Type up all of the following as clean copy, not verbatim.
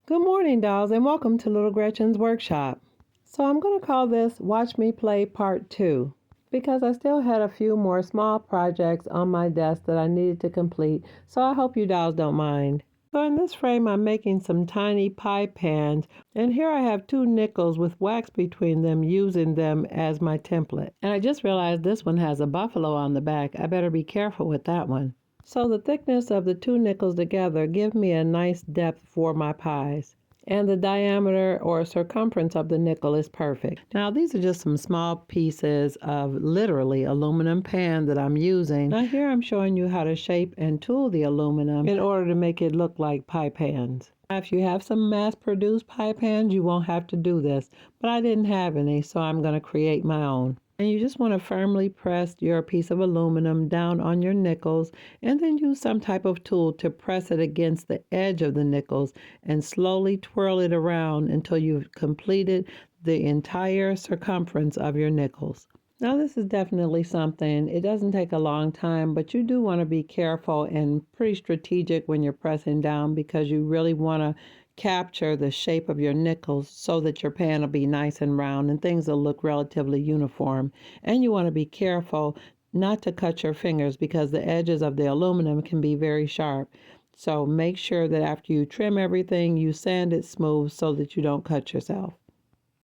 Good morning, dolls, and welcome to Little Gretchen's workshop. So I'm going to call this Watch Me Play Part 2 because I still had a few more small projects on my desk that I needed to complete, so I hope you dolls don't mind. So in this frame, I'm making some tiny pie pans, and here I have 2 nickels with wax between them, using them as my template. And I just realized this one has a buffalo on the back. I better be careful with that one. So the thickness of the 2 nickels together give me a nice depth for my pies. And the diameter or circumference of the nickel is perfect. Now these are just some small pieces of literally aluminum pan that I'm using. Now here I'm showing you how to shape and tool the aluminum in order to make it look like pie pans. Now, if you have some mass-produced pie pans, you won't have to do this, but I didn't have any, so I'm going to create my own. And you just want to firmly press your piece of aluminum down on your nickels and then use some type of tool to press it against the edge of the nickels and slowly twirl it around until you've completed the entire circumference of your nickels. Now this is definitely something, it doesn't take a long time, but you do want to be careful and pretty strategic when you're pressing down because you really want to capture the shape of your nickels so that your pan will be nice and round and things will look relatively uniform. And you want to be careful not to cut your fingers because the edges of the aluminum can be very sharp. So make sure that after you trim everything, you sand it smooth so that you don't cut yourself.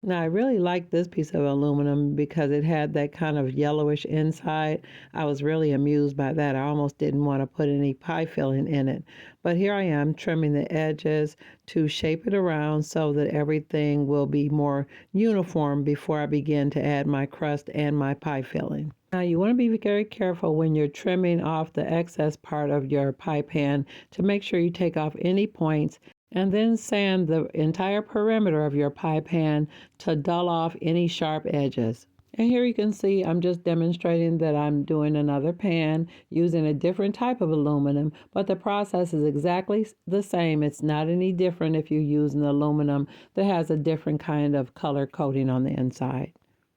Now, I really liked this piece of aluminum because it had that kind of yellowish inside. I was really amused by that. I almost didn't want to put any pie filling in it. But here I am trimming the edges to shape it around so that everything will be more uniform before I begin to add my crust and my pie filling. Now, you want to be very careful when you're trimming off the excess part of your pie pan to make sure you take off any points and then sand the entire perimeter of your pie pan to dull off any sharp edges. And here you can see I'm just demonstrating that I'm doing another pan using a different type of aluminum, but the process is exactly the same. It's not any different if you use an aluminum that has a different kind of color coating on the inside.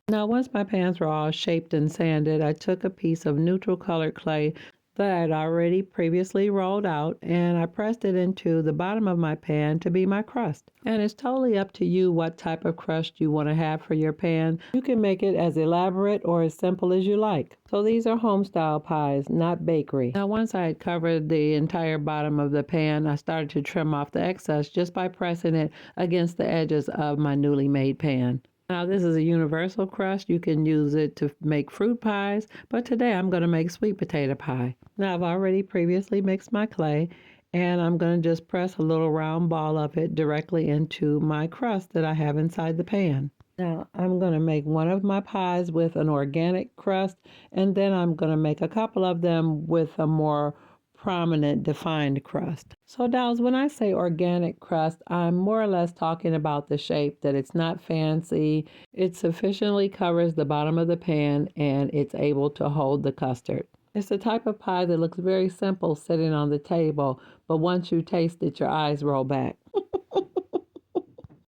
Now, once my pans were all shaped and sanded, I took a piece of neutral colored clay that I had already previously rolled out and I pressed it into the bottom of my pan to be my crust. And it's totally up to you what type of crust you want to have for your pan. You can make it as elaborate or as simple as you like. So these are home style pies, not bakery. Now once I had covered the entire bottom of the pan, I started to trim off the excess just by pressing it against the edges of my newly made pan. Now this is a universal crust. You can use it to make fruit pies, but today I'm going to make sweet potato pie. Now I've already previously mixed my clay and I'm going to just press a little round ball of it directly into my crust that I have inside the pan. Now I'm going to make one of my pies with an organic crust and then I'm going to make a couple of them with a more prominent defined crust. So dolls, when I say organic crust, I'm more or less talking about the shape, that it's not fancy, it sufficiently covers the bottom of the pan and it's able to hold the custard. It's the type of pie that looks very simple sitting on the table, but once you taste it, your eyes roll back.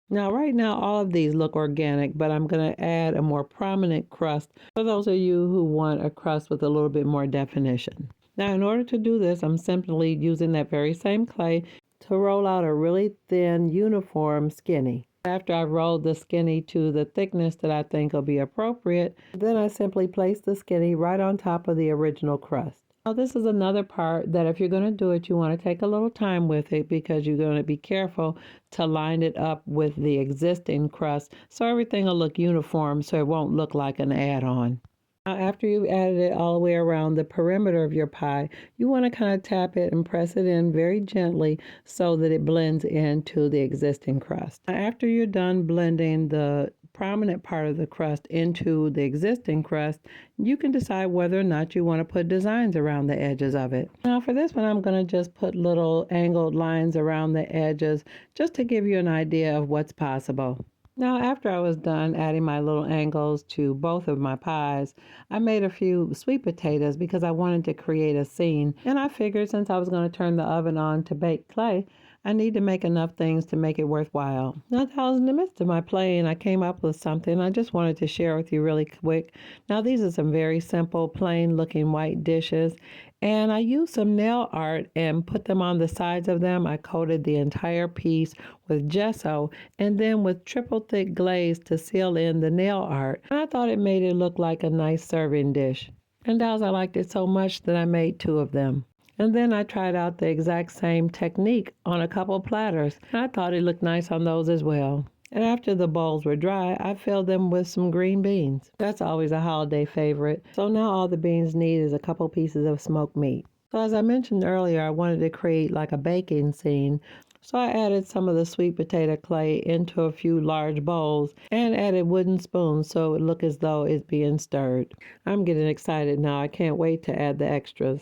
Now, right now, all of these look organic, but I'm going to add a more prominent crust for those of you who want a crust with a little bit more definition. Now, in order to do this, I'm simply using that very same clay to roll out a really thin, uniform skinny. After I've rolled the skinny to the thickness that I think will be appropriate, then I simply place the skinny right on top of the original crust. Now, this is another part that if you're going to do it, you want to take a little time with it because you're going to be careful to line it up with the existing crust so everything will look uniform so it won't look like an add-on. Now, after you've added it all the way around the perimeter of your pie, you want to kind of tap it and press it in very gently so that it blends into the existing crust. Now, after you're done blending the prominent part of the crust into the existing crust, you can decide whether or not you want to put designs around the edges of it. Now for this one, I'm going to just put little angled lines around the edges just to give you an idea of what's possible. Now, after I was done adding my little angles to both of my pies, I made a few sweet potatoes because I wanted to create a scene. And I figured since I was going to turn the oven on to bake clay, I need to make enough things to make it worthwhile. Now, I was in the midst of my playing, I came up with something I just wanted to share with you really quick. Now, these are some very simple, plain looking white dishes. And I used some nail art and put them on the sides of them. I coated the entire piece with gesso and then with triple thick glaze to seal in the nail art. And I thought it made it look like a nice serving dish. And dolls, I liked it so much that I made 2 of them. And then I tried out the exact same technique on a couple platters. And I thought it looked nice on those as well. And after the bowls were dry, I filled them with some green beans. That's always a holiday favorite. So now all the beans need is a couple pieces of smoked meat. So as I mentioned earlier, I wanted to create like a baking scene. So I added some of the sweet potato clay into a few large bowls and added wooden spoons so it looked as though it's being stirred. I'm getting excited now. I can't wait to add the extras.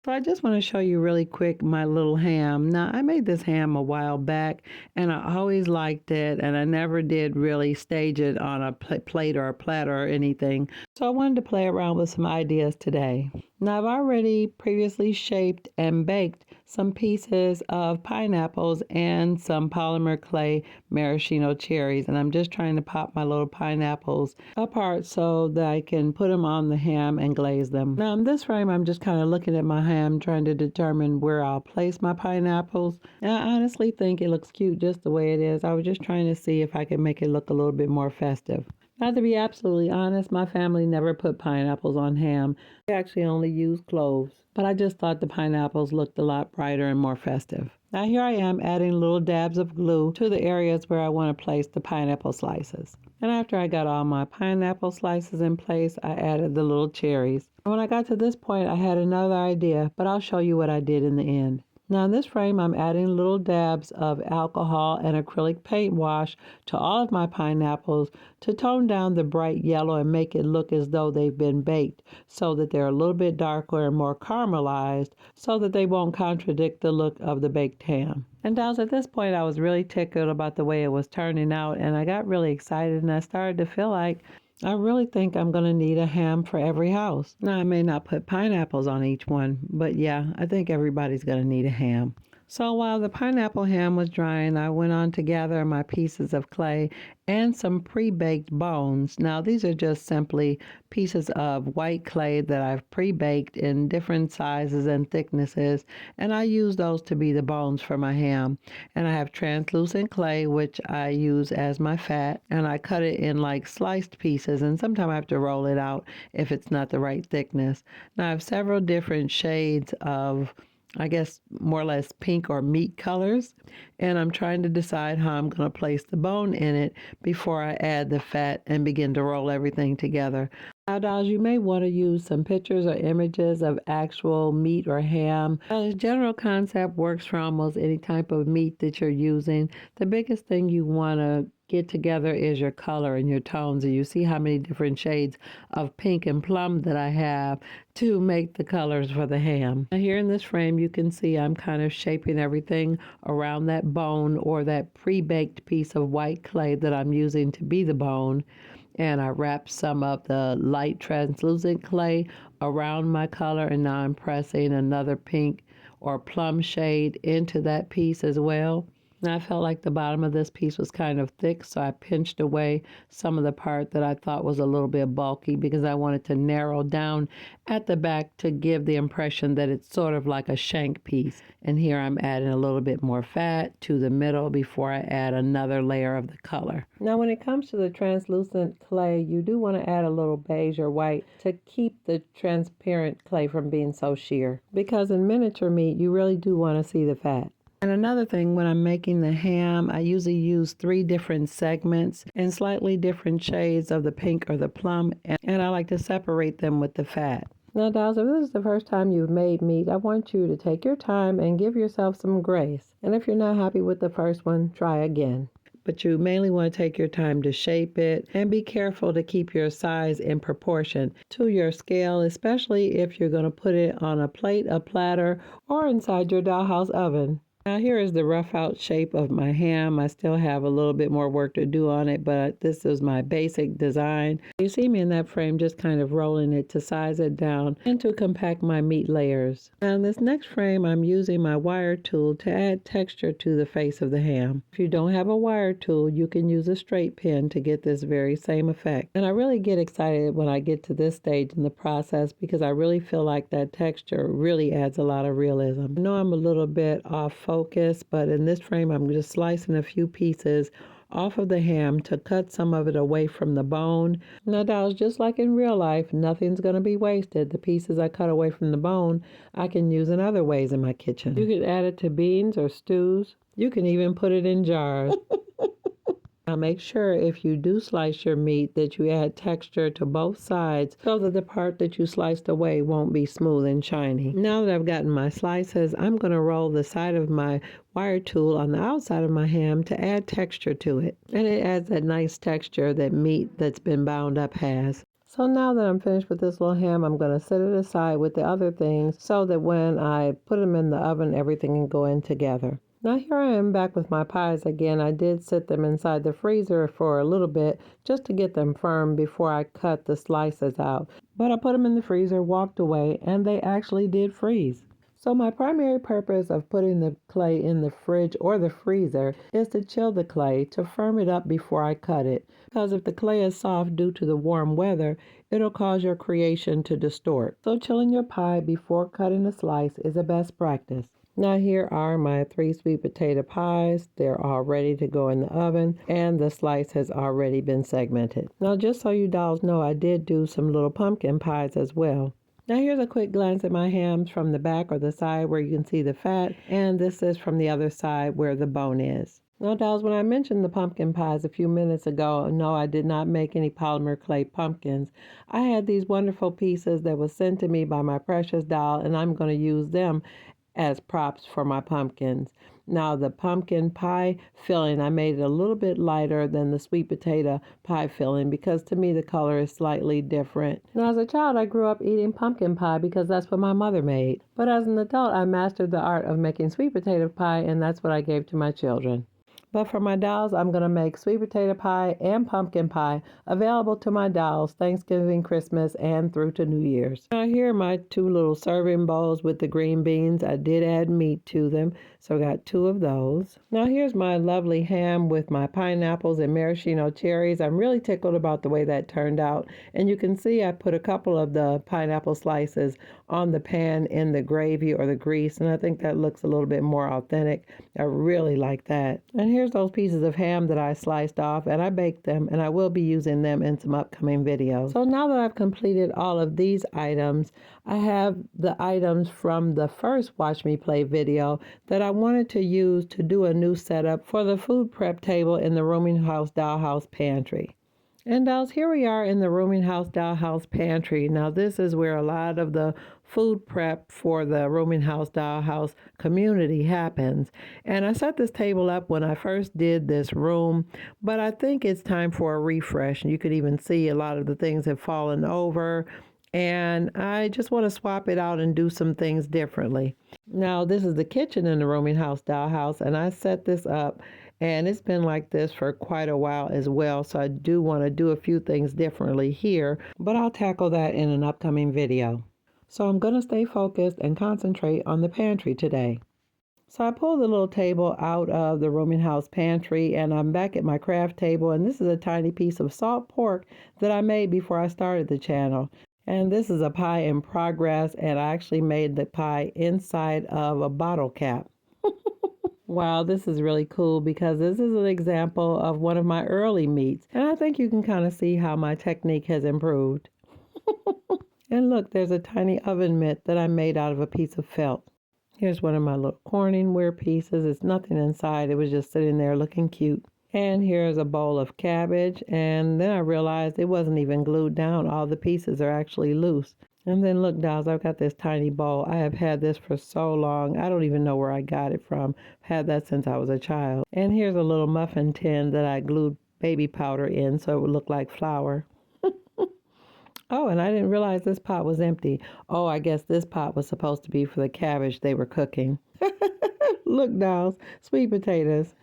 So I just want to show you really quick my little ham. Now, I made this ham a while back, and I always liked it, and I never did really stage it on a plate or a platter or anything. So I wanted to play around with some ideas today. Now, I've already previously shaped and baked some pieces of pineapples and some polymer clay maraschino cherries, and I'm just trying to pop my little pineapples apart so that I can put them on the ham and glaze them. Now, in this frame, I'm just kind of looking at my ham, trying to determine where I'll place my pineapples. And I honestly think it looks cute just the way it is. I was just trying to see if I could make it look a little bit more festive. Now, to be absolutely honest, my family never put pineapples on ham. They actually only use cloves. But I just thought the pineapples looked a lot brighter and more festive. Now here I am adding little dabs of glue to the areas where I want to place the pineapple slices. And after I got all my pineapple slices in place, I added the little cherries. And when I got to this point, I had another idea, but I'll show you what I did in the end. Now in this frame, I'm adding little dabs of alcohol and acrylic paint wash to all of my pineapples to tone down the bright yellow and make it look as though they've been baked so that they're a little bit darker and more caramelized so that they won't contradict the look of the baked ham. And dolls, at this point, I was really tickled about the way it was turning out, and I got really excited, and I started to feel like I really think I'm going to need a ham for every house. Now, I may not put pineapples on each one, but yeah, I think everybody's going to need a ham. So while the pineapple ham was drying, I went on to gather my pieces of clay and some pre-baked bones. Now, these are just simply pieces of white clay that I've pre-baked in different sizes and thicknesses, and I use those to be the bones for my ham. And I have translucent clay, which I use as my fat, and I cut it in like sliced pieces, and sometimes I have to roll it out if it's not the right thickness. Now, I have several different shades of I guess more or less pink or meat colors, and I'm trying to decide how I'm going to place the bone in it before I add the fat and begin to roll everything together. Now, dolls, you may want to use some pictures or images of actual meat or ham. Now, the general concept works for almost any type of meat that you're using. The biggest thing you want to get together is your color and your tones, and you see how many different shades of pink and plum that I have to make the colors for the ham. Now here in this frame you can see I'm kind of shaping everything around that bone or that pre-baked piece of white clay that I'm using to be the bone, and I wrapped some of the light translucent clay around my color, and now I'm pressing another pink or plum shade into that piece as well. And I felt like the bottom of this piece was kind of thick, so I pinched away some of the part that I thought was a little bit bulky because I wanted to narrow down at the back to give the impression that it's sort of like a shank piece. And here I'm adding a little bit more fat to the middle before I add another layer of the color. Now when it comes to the translucent clay, you do want to add a little beige or white to keep the transparent clay from being so sheer, because in miniature meat you really do want to see the fat. And another thing, when I'm making the ham, I usually use 3 different segments in slightly different shades of the pink or the plum, and I like to separate them with the fat. Now, dolls, if this is the first time you've made meat, I want you to take your time and give yourself some grace. And if you're not happy with the first one, try again. But you mainly want to take your time to shape it and be careful to keep your size in proportion to your scale, especially if you're going to put it on a plate, a platter, or inside your dollhouse oven. Now here is the rough out shape of my ham. I still have a little bit more work to do on it, but this is my basic design. You see me in that frame just kind of rolling it to size it down and to compact my meat layers. Now in this next frame, I'm using my wire tool to add texture to the face of the ham. If you don't have a wire tool, you can use a straight pin to get this very same effect. And I really get excited when I get to this stage in the process because I really feel like that texture really adds a lot of realism. I know I'm a little bit off focus, but in this frame I'm just slicing a few pieces off of the ham to cut some of it away from the bone. Now dolls, just like in real life, nothing's going to be wasted. The pieces I cut away from the bone I can use in other ways in my kitchen. You can add it to beans or stews. You can even put it in jars. Now make sure if you do slice your meat that you add texture to both sides so that the part that you sliced away won't be smooth and shiny. Now that I've gotten my slices, I'm going to roll the side of my wire tool on the outside of my ham to add texture to it. And it adds that nice texture that meat that's been bound up has. So now that I'm finished with this little ham, I'm going to set it aside with the other things so that when I put them in the oven, everything can go in together. Now here I am back with my pies again. I did sit them inside the freezer for a little bit just to get them firm before I cut the slices out. But I put them in the freezer, walked away, and they actually did freeze. So my primary purpose of putting the clay in the fridge or the freezer is to chill the clay to firm it up before I cut it. Because if the clay is soft due to the warm weather, it'll cause your creation to distort. So chilling your pie before cutting a slice is a best practice. Now here are my 3 sweet potato pies. They're all ready to go in the oven and the slice has already been segmented. Now just so you dolls know, I did do some little pumpkin pies as well. Now here's a quick glance at my hams from the back or the side where you can see the fat, and this is from the other side where the bone is. Now dolls, when I mentioned the pumpkin pies a few minutes ago, no, I did not make any polymer clay pumpkins. I had these wonderful pieces that was sent to me by my precious doll, and I'm going to use them as props for my pumpkins. Now the pumpkin pie filling, I made it a little bit lighter than the sweet potato pie filling because to me the color is slightly different. Now as a child I grew up eating pumpkin pie because that's what my mother made. But as an adult I mastered the art of making sweet potato pie, and that's what I gave to my children. But for my dolls, I'm going to make sweet potato pie and pumpkin pie available to my dolls Thanksgiving, Christmas, and through to New Year's. Now here are my 2 little serving bowls with the green beans. I did add meat to them, so I got 2 of those. Now here's my lovely ham with my pineapples and maraschino cherries. I'm really tickled about the way that turned out. And you can see I put a couple of the pineapple slices on the pan in the gravy or the grease, and I think that looks a little bit more authentic. I really like that. And here's those pieces of ham that I sliced off, and I baked them, and I will be using them in some upcoming videos. So now that I've completed all of these items, I have the items from the first Watch Me Play video that I wanted to use to do a new setup for the food prep table in the Rooming House Dollhouse pantry. And dolls, here we are in the Rooming House Dollhouse pantry. Now this is where a lot of the food prep for the Rooming House Dollhouse community happens. And I set this table up when I first did this room, but I think it's time for a refresh. You could even see a lot of the things have fallen over, and I just want to swap it out and do some things differently. Now this is the kitchen in the Rooming House Dollhouse, and I set this up and it's been like this for quite a while as well, so I do want to do a few things differently here, but I'll tackle that in an upcoming video. So I'm going to stay focused and concentrate on the pantry today. So I pulled the little table out of the Rooming House pantry, and I'm back at my craft table, and this is a tiny piece of salt pork that I made before I started the channel. And this is a pie in progress, and I actually made the pie inside of a bottle cap. Wow, this is really cool because this is an example of one of my early meats, and I think you can kind of see how my technique has improved. And look, there's a tiny oven mitt that I made out of a piece of felt. Here's one of my little Corningware pieces. It's nothing inside. It was just sitting there looking cute. And here's a bowl of cabbage, and then I realized it wasn't even glued down. All the pieces are actually loose. And then look, dolls, I've got this tiny bowl. I have had this for so long. I don't even know where I got it from. I've had that since I was a child. And here's a little muffin tin that I glued baby powder in so it would look like flour. Oh, and I didn't realize this pot was empty. Oh, I guess this pot was supposed to be for the cabbage they were cooking. Look, dolls, sweet potatoes.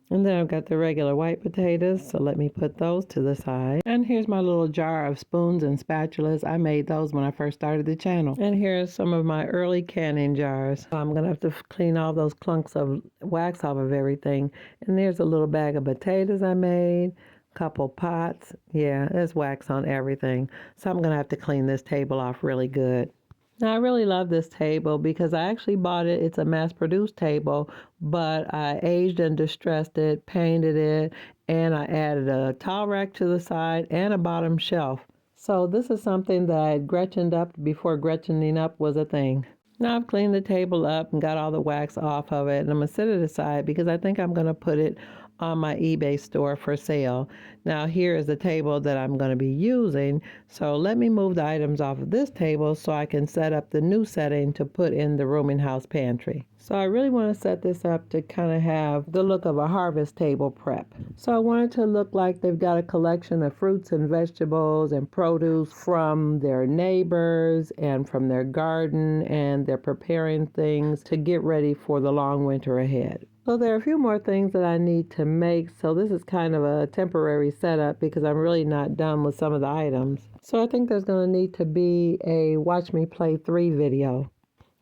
And then I've got the regular white potatoes, so let me put those to the side. And here's my little jar of spoons and spatulas. I made those when I first started the channel. And here's some of my early canning jars. I'm going to have to clean all those clunks of wax off of everything. And there's a little bag of potatoes I made, a couple pots. Yeah, there's wax on everything. So I'm going to have to clean this table off really good. Now, I really love this table because I actually bought it. It's a mass-produced table, but I aged and distressed it, painted it, and I added a towel rack to the side and a bottom shelf. So this is something that I had Gretchened up before Gretchening up was a thing. Now I've cleaned the table up and got all the wax off of it, and I'm going to set it aside because I think I'm going to put it on my eBay store for sale. Now here is the table that I'm going to be using, so let me move the items off of this table so I can set up the new setting to put in the rooming house pantry. So I really want to set this up to kind of have the look of a harvest table prep. So I want it to look like they've got a collection of fruits and vegetables and produce from their neighbors and from their garden, and they're preparing things to get ready for the long winter ahead. So there are a few more things that I need to make, so this is kind of a temporary setup because I'm really not done with some of the items. So I think there's going to need to be a Watch Me Play 3 video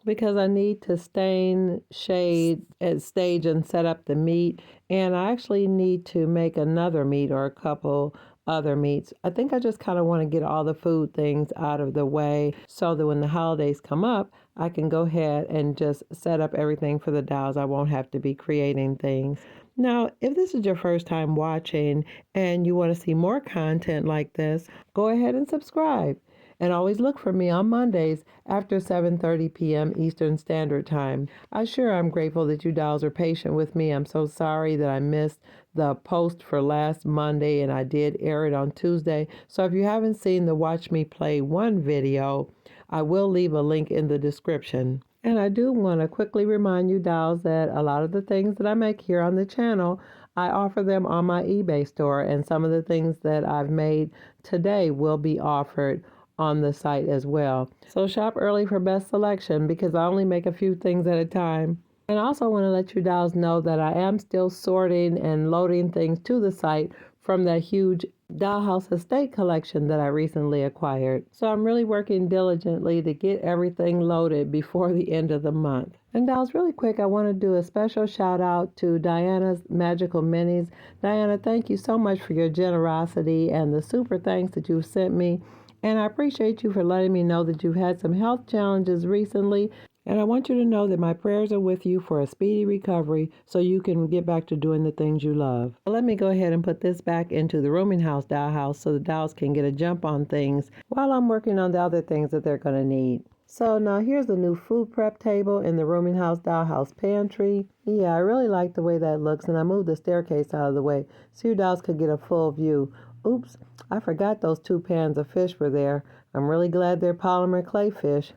because I need to stain, shade, and stage and set up the meat, and I actually need to make another meat or a couple other meats. I think I just kind of want to get all the food things out of the way so that when the holidays come up, I can go ahead and just set up everything for the dolls. I won't have to be creating things. Now, if this is your first time watching and you want to see more content like this, go ahead and subscribe. And always look for me on Mondays after 7:30 p.m. Eastern Standard Time. I'm grateful that you dolls are patient with me. I'm so sorry that I missed the post for last Monday, and I did air it on Tuesday. So if you haven't seen the Watch Me Play 1 video, I will leave a link in the description. And I do want to quickly remind you dolls that a lot of the things that I make here on the channel, I offer them on my eBay store, and some of the things that I've made today will be offered on the site as well. So shop early for best selection because I only make a few things at a time. And I also want to let you dolls know that I am still sorting and loading things to the site from that huge Dollhouse estate collection that I recently acquired. So I'm really working diligently to get everything loaded before the end of the month. And dolls, really quick, I want to do a special shout out to Diana's Magical Minis. Diana, thank you so much for your generosity and the super thanks that you've sent me. And I appreciate you for letting me know that you've had some health challenges recently. And I want you to know that my prayers are with you for a speedy recovery so you can get back to doing the things you love. Let me go ahead and put this back into the rooming house dollhouse so the dolls can get a jump on things while I'm working on the other things that they're going to need. So now here's the new food prep table in the rooming house dollhouse pantry. Yeah, I really like the way that looks, and I moved the staircase out of the way so your dolls could get a full view. Oops, I forgot those 2 pans of fish were there. I'm really glad they're polymer clay fish.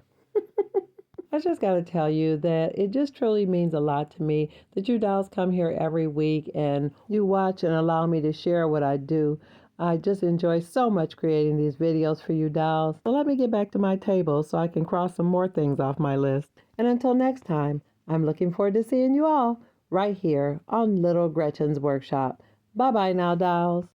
I just got to tell you that it just truly means a lot to me that you dolls come here every week and you watch and allow me to share what I do. I just enjoy so much creating these videos for you dolls. So let me get back to my table so I can cross some more things off my list. And until next time, I'm looking forward to seeing you all right here on Little Gretchen's Workshop. Bye-bye now, dolls.